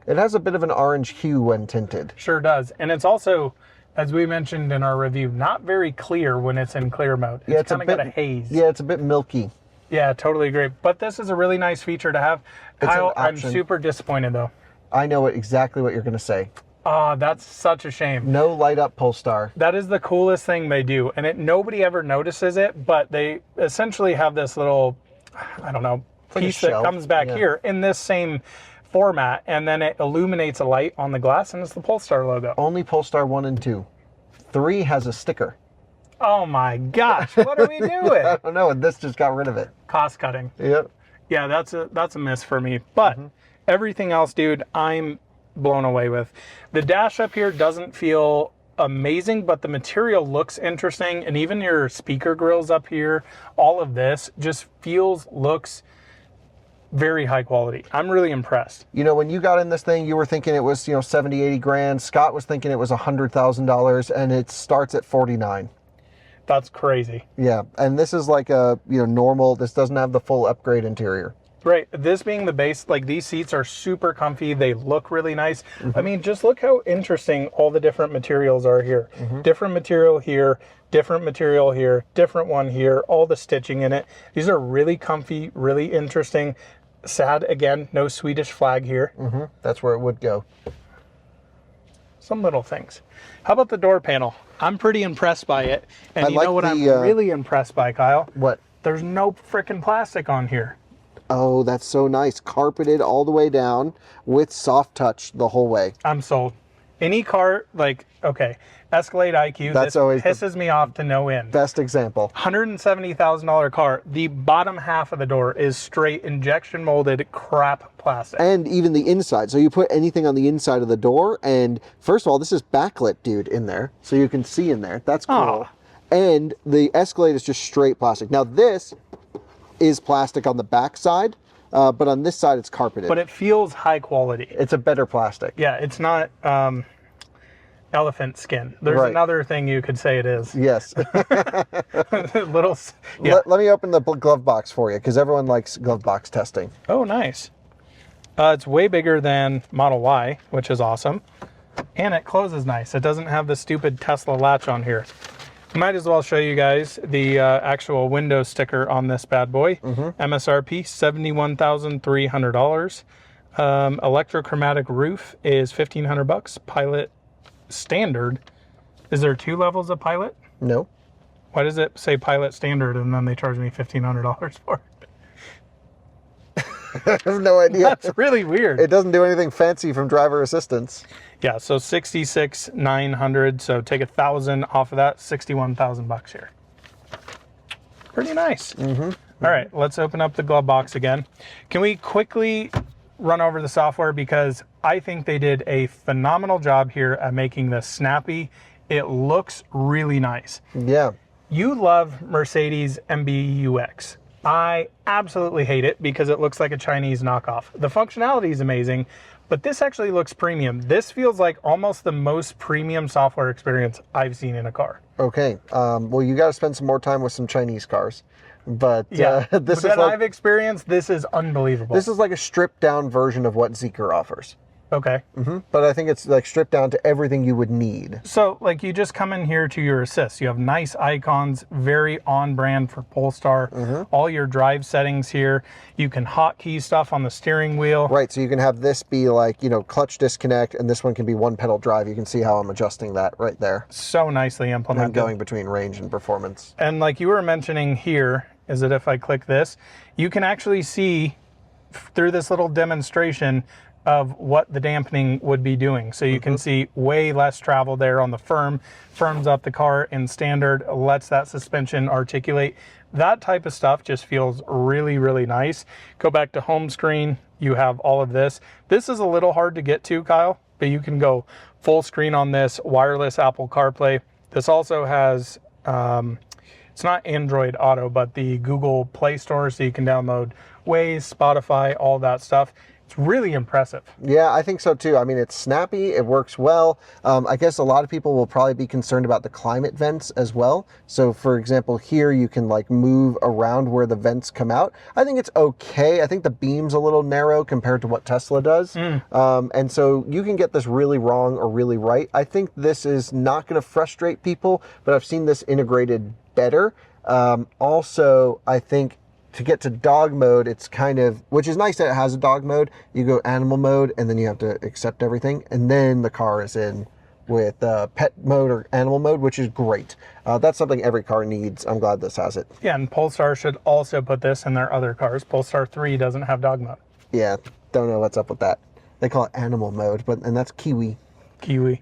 It has a bit of an orange hue when tinted. Sure does. And it's also, as we mentioned in our review, not very clear when it's in clear mode. It's kind of got a haze. Yeah, it's a bit milky. Yeah, totally agree. But this is a really nice feature to have. Kyle, I'm super disappointed though. I know exactly what you're going to say. Oh, that's such a shame. No light up Polestar. That is the coolest thing they do. And nobody ever notices it, but they essentially have this little, I don't know, piece that comes back here in this same format, and then it illuminates a light on the glass, and it's the Polestar logo. Only Polestar 1 and 2. 3 has a sticker. Oh my gosh, what are we doing? I don't know, and this just got rid of it. Cost cutting. Yep. Yeah, that's a miss for me. But everything else, dude, I'm blown away with. The dash up here doesn't feel amazing, but the material looks interesting, and even your speaker grills up here, all of this just looks very high quality. I'm really impressed. You know, when you got in this thing, you were thinking it was, 70, 80 grand. Scott was thinking it was $100,000, and it starts at 49. That's crazy. Yeah, and this is like a, normal, this doesn't have the full upgrade interior. Right, this being the base, like these seats are super comfy. They look really nice. I mean, just look how interesting all the different materials are here. Different material here, different material here, different one here, all the stitching in it. These are really comfy, really interesting. Sad, again, no Swedish flag here. That's where it would go. Some little things. How about the door panel? I'm pretty impressed by it. And you know what I'm really impressed by, Kyle? What? There's no frickin' plastic on here. Oh, that's so nice. Carpeted all the way down with soft touch the whole way. I'm sold. Any car, like, okay, Escalade IQ, That's this always pisses me off to no end. Best example. $170,000 car. The bottom half of the door is straight injection molded crap plastic. And even the inside. So you put anything on the inside of the door, and first of all, this is backlit, dude, in there. So you can see in there. That's cool. And the Escalade is just straight plastic. Now this is plastic on the back side, but on this side it's carpeted. But it feels high quality. It's a better plastic. Yeah, it's not elephant skin. There's Right. another thing you could say it is. Yes. Little, yeah. Let me open the glove box for you, because everyone likes glove box testing. Oh, nice. It's way bigger than Model Y, which is awesome. And it closes nice. It doesn't have the stupid Tesla latch on here. Might as well show you guys the actual window sticker on this bad boy. MSRP $71,300. Electrochromatic roof is $1,500. Pilot standard. Is there 2 levels of pilot? No. Why does it say pilot standard and then they charge me $1,500 for it? I have no idea. That's really weird. It doesn't do anything fancy from driver assistance. Yeah, so 66,900. So take 1,000 off of that, 61,000 bucks here. Pretty nice. All right, let's open up the glove box again. Can we quickly run over the software, because I think they did a phenomenal job here at making this snappy. It looks really nice. Yeah. You love Mercedes MBUX. I absolutely hate it because it looks like a Chinese knockoff. The functionality is amazing, but this actually looks premium. This feels like almost the most premium software experience I've seen in a car. Okay. Well, you got to spend some more time with some Chinese cars. But Yeah, this is that like, I've experienced, this is unbelievable. this is like a stripped down version of what Zeekr offers. Okay. But I think it's like stripped down to everything you would need. So like you just come in here to your assist. You have nice icons, very on brand for Polestar. All your drive settings here. You can hotkey stuff on the steering wheel. Right, so you can have this be like, clutch disconnect, and this one can be one pedal drive. You can see how I'm adjusting that right there. So nicely And implemented. going between range and performance. And like you were mentioning here, is that if I click this, you can actually see through this little demonstration of what the dampening would be doing. So you can see way less travel there on the firms up the car in standard, lets that suspension articulate. That type of stuff just feels really, really nice. Go back to home screen, you have all of this. This is a little hard to get to, Kyle, but you can go full screen on this, wireless Apple CarPlay. This also has, it's not Android Auto, but the Google Play Store, so you can download Waze, Spotify, all that stuff. It's really impressive. Yeah, I think so too. I mean, it's snappy, it works well. I guess a lot of people will probably be concerned about the climate vents as well. So for example, here you can like move around where the vents come out. I think it's okay. I think the beam's a little narrow compared to what Tesla does. And so you can get this really wrong or really right. I think this is not going to frustrate people, but I've seen this integrated better. Also, I think to get to dog mode, it's kind of, which is nice that it has a dog mode. You go animal mode and then you have to accept everything. And then the car is in with pet mode or animal mode, which is great. That's something every car needs. I'm glad this has it. Yeah, and Polestar should also put this in their other cars. Polestar 3 doesn't have dog mode. Yeah, don't know what's up with that. They call it animal mode, and that's Kiwi.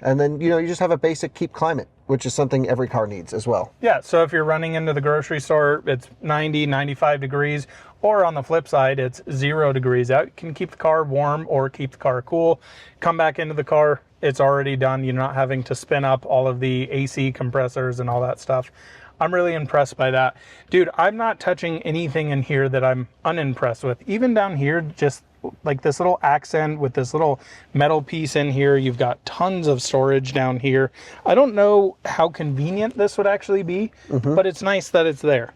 And then, you just have a basic keep climate, which is something every car needs as well. Yeah, so if you're running into the grocery store, it's 90, 95 degrees, or on the flip side, it's 0 degrees out. You can keep the car warm or keep the car cool. Come back into the car, it's already done. You're not having to spin up all of the AC compressors and all that stuff. I'm really impressed by that. Dude, I'm not touching anything in here that I'm unimpressed with. Even down here, just like this little accent with this little metal piece in here. You've got tons of storage down here. I don't know how convenient this would actually be, but it's nice that it's there.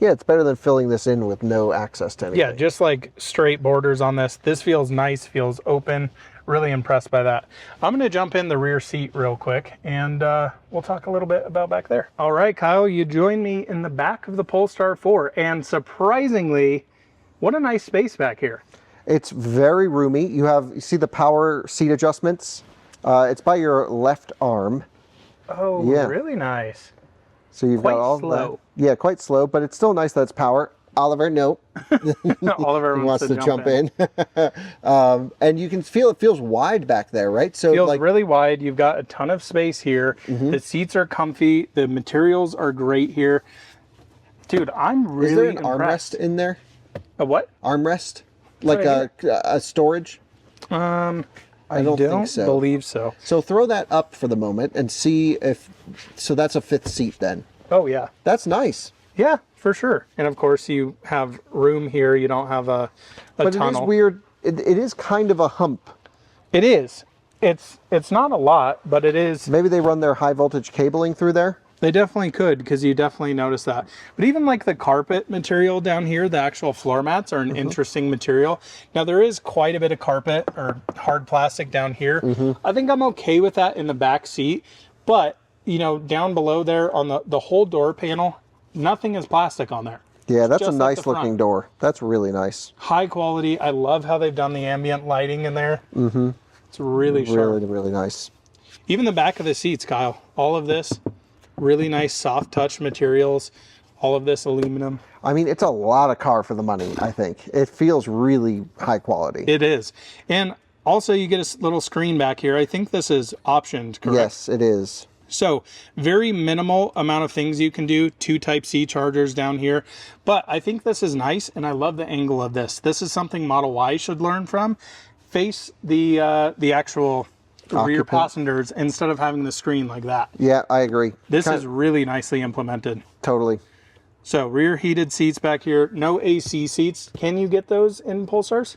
Yeah, it's better than filling this in with no access to anything. Yeah, just like straight borders on this. This feels nice, feels open. Really impressed by that. I'm gonna jump in the rear seat real quick and we'll talk a little bit about back there. All right, Kyle, you joined me in the back of the Polestar 4, and surprisingly, what a nice space back here. It's very roomy. You see the power seat adjustments. It's by your left arm. Oh, Yeah. really nice. So you've Quite got all slow. that. Yeah, quite slow, but it's still nice that it's power. Oliver, no. Oliver He wants wants to jump in. And you can feel it feels wide back there, right? So Feels like really wide. You've got a ton of space here. The seats are comfy. The materials are great here. Dude, I'm really is there an impressed. armrest in there? A what? Armrest? Like a storage? I don't think so. believe so. So throw that up for the moment and see if, so that's a fifth seat then. Oh yeah. That's nice. Yeah, for sure. And of course, you have room here. You don't have a But tunnel. it is weird. It is kind of a hump. It is. It's not a lot, but it is. Maybe they run their high voltage cabling through there. They definitely could, because you definitely notice that. But even like the carpet material down here, the actual floor mats are an interesting material. Now there is quite a bit of carpet or hard plastic down here. I think I'm okay with that in the back seat, but you know, down below there on the whole door panel, nothing is plastic on there. Yeah, that's a Just like nice the front. looking door. That's really nice. High quality. I love how they've done the ambient lighting in there. It's really sharp. Really, really nice. Even the back of the seats, Kyle, all of this, really nice soft touch materials, all of this aluminum. I mean, it's a lot of car for the money, I think. It feels really high quality. It is. And also you get a little screen back here. I think this is optioned, correct? Yes, it is. So very minimal amount of things you can do. 2 Type-C chargers down here. But I think this is nice, and I love the angle of this. This is something Model Y should learn from. Face the actual rear Occupant. passengers instead of having the screen like that. Yeah, I agree. This is really nicely implemented. Totally. So rear heated seats back here, no AC seats. Can you get those in Polestars?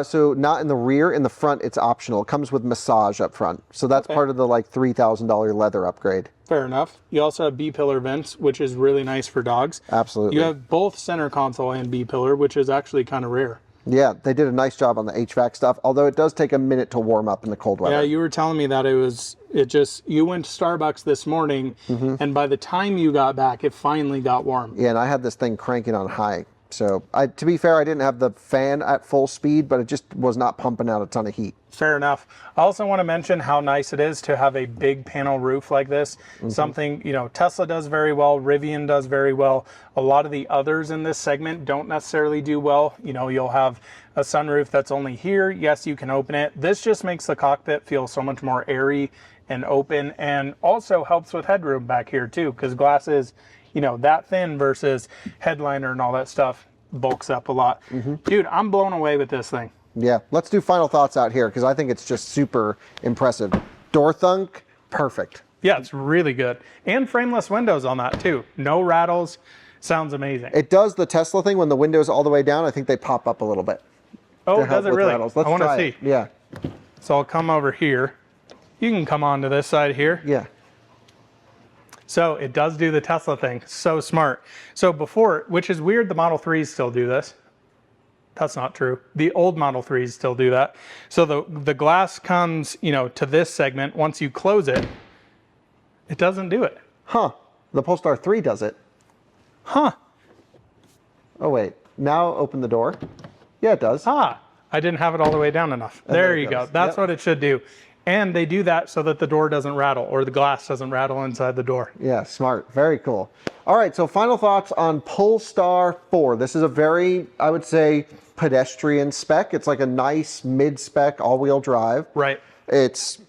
So not in the rear, in the front it's optional. It comes with massage up front. So that's part of the like $3,000 leather upgrade. Fair enough. You also have B-pillar vents, which is really nice for dogs. Absolutely. You have both center console and B-pillar, which is actually kind of rare. Yeah, they did a nice job on the HVAC stuff, although it does take a minute to warm up in the cold weather. Yeah, you were telling me that you went to Starbucks this morning, and by the time you got back, it finally got warm. Yeah, and I had this thing cranking on high. So, to be fair, I didn't have the fan at full speed, but it just was not pumping out a ton of heat. Fair enough. I also want to mention how nice it is to have a big panel roof like this. Something, you know, Tesla does very well, Rivian does very well. A lot of the others in this segment don't necessarily do well. You know, you'll have a sunroof that's only here. Yes, you can open it. This just makes the cockpit feel so much more airy and open, and also helps with headroom back here too, because glass is, you know, that thin versus headliner and all that stuff bulks up a lot. Dude, I'm blown away with this thing. Yeah, let's do final thoughts out here because I think it's just super impressive. Door thunk, perfect. Yeah, it's really good. And frameless windows on that too. No rattles. Sounds amazing. It does the Tesla thing when the window's all the way down. I think they pop up a little bit. Oh, to help does it with really? rattles. Let's I want to try see. it. Yeah, So I'll come over here. You can come on to this side here. yeah. So it does do the Tesla thing. So smart. So before, which is weird, the Model 3s still do this. That's not true. The old Model 3s still do that. So the glass comes, you know, to this segment. Once you close it, it doesn't do it. Huh. The Polestar 3 does it. Huh. Oh, wait. Now open the door. Yeah, it does. Ah, I didn't have it all the way down enough. There there it you go. goes. That's Yep. what it should do. And they do that so that the door doesn't rattle or the glass doesn't rattle inside the door. Yeah, smart. Very cool. All right, so final thoughts on Polestar 4. This is a very, I would say, pedestrian spec. It's like a nice mid-spec all-wheel drive. Right. It's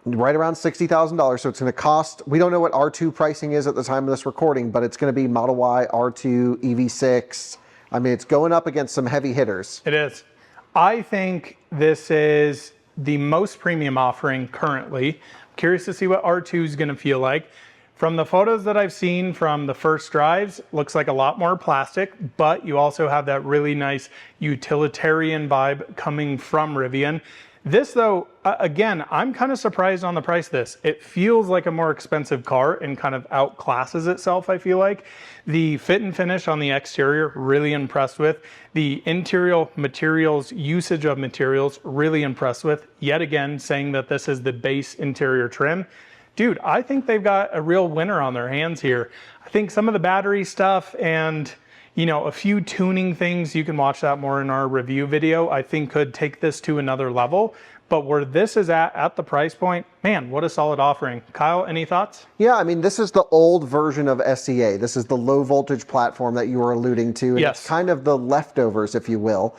right around $60,000, so it's going to cost, we don't know what R2 pricing is at the time of this recording, but it's going to be Model Y, R2, EV6. I mean, it's going up against some heavy hitters. It is. I think this is the most premium offering currently. Curious to see what R2 is going to feel like. From the photos that I've seen from the first drives, looks like a lot more plastic, but you also have that really nice utilitarian vibe coming from Rivian. This though, again, I'm kind of surprised on the price of this. It feels like a more expensive car and kind of outclasses itself, I feel like. The fit and finish on the exterior, really impressed with. The interior materials, usage of materials, really impressed with. Yet again, saying that this is the base interior trim. Dude, I think they've got a real winner on their hands here. I think some of the battery stuff and, you know, a few tuning things, you can watch that more in our review video, I think could take this to another level. But where this is at the price point, man, what a solid offering. Kyle, any thoughts? Yeah, I mean, this is the old version of SEA. This is the low voltage platform that you were alluding to. And Yes. It's kind of the leftovers, if you will,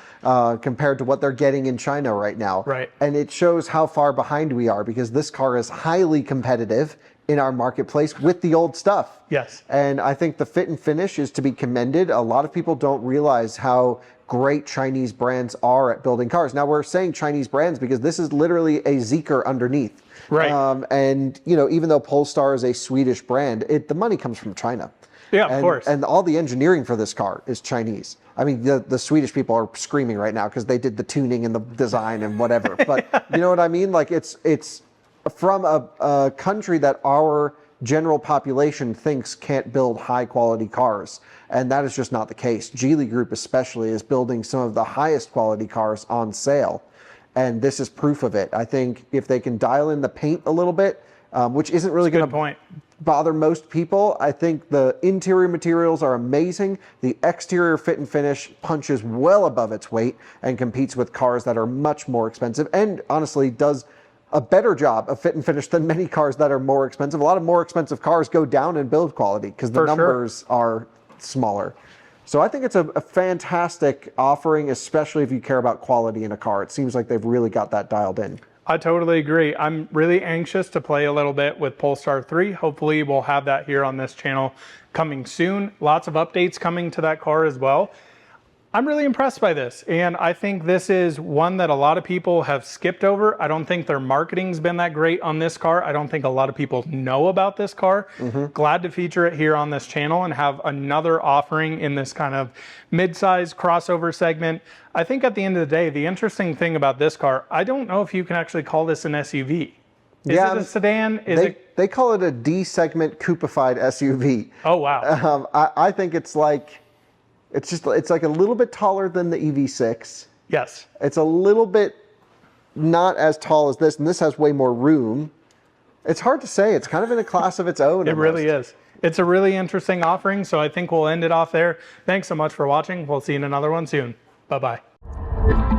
compared to what they're getting in China right now. Right. And it shows how far behind we are because this car is highly competitive in our marketplace with the old stuff. Yes. And I think the fit and finish is to be commended. A lot of people don't realize how great Chinese brands are at building cars. Now we're saying Chinese brands because this is literally a Zeekr underneath. Right. And, you know, even though Polestar is a Swedish brand, the money comes from China. Yeah, of and, course. And all the engineering for this car is Chinese. I mean, the Swedish people are screaming right now because they did the tuning and the design and whatever. But you know what I mean? Like it's from a country that our general population thinks can't build high quality cars. And that is just not the case. Geely Group especially is building some of the highest quality cars on sale. And this is proof of it. I think if they can dial in the paint a little bit, which isn't really going to bother most people. I think the interior materials are amazing. The exterior fit and finish punches well above its weight and competes with cars that are much more expensive and honestly does a better job of fit and finish than many cars that are more expensive. A lot of more expensive cars go down in build quality because the numbers are smaller. So I think it's a fantastic offering, especially if you care about quality in a car. It seems like they've really got that dialed in. I totally agree. I'm really anxious to play a little bit with Polestar 3. Hopefully we'll have that here on this channel coming soon. Lots of updates coming to that car as well. I'm really impressed by this, and I think this is one that a lot of people have skipped over. I don't think their marketing's been that great on this car. I don't think a lot of people know about this car. Glad to feature it here on this channel and have another offering in this kind of mid-size crossover segment. I think at the end of the day, the interesting thing about this car, I don't know if you can actually call this an SUV. Is it a sedan? They call it a D-segment coupified SUV. Oh, wow. I think it's like... It's like a little bit taller than the EV6. Yes. It's a little bit not as tall as this, and this has way more room. It's hard to say. It's kind of in a class of its own. It really is. It's a really interesting offering, so I think we'll end it off there. Thanks so much for watching. We'll see you in another one soon. Bye-bye.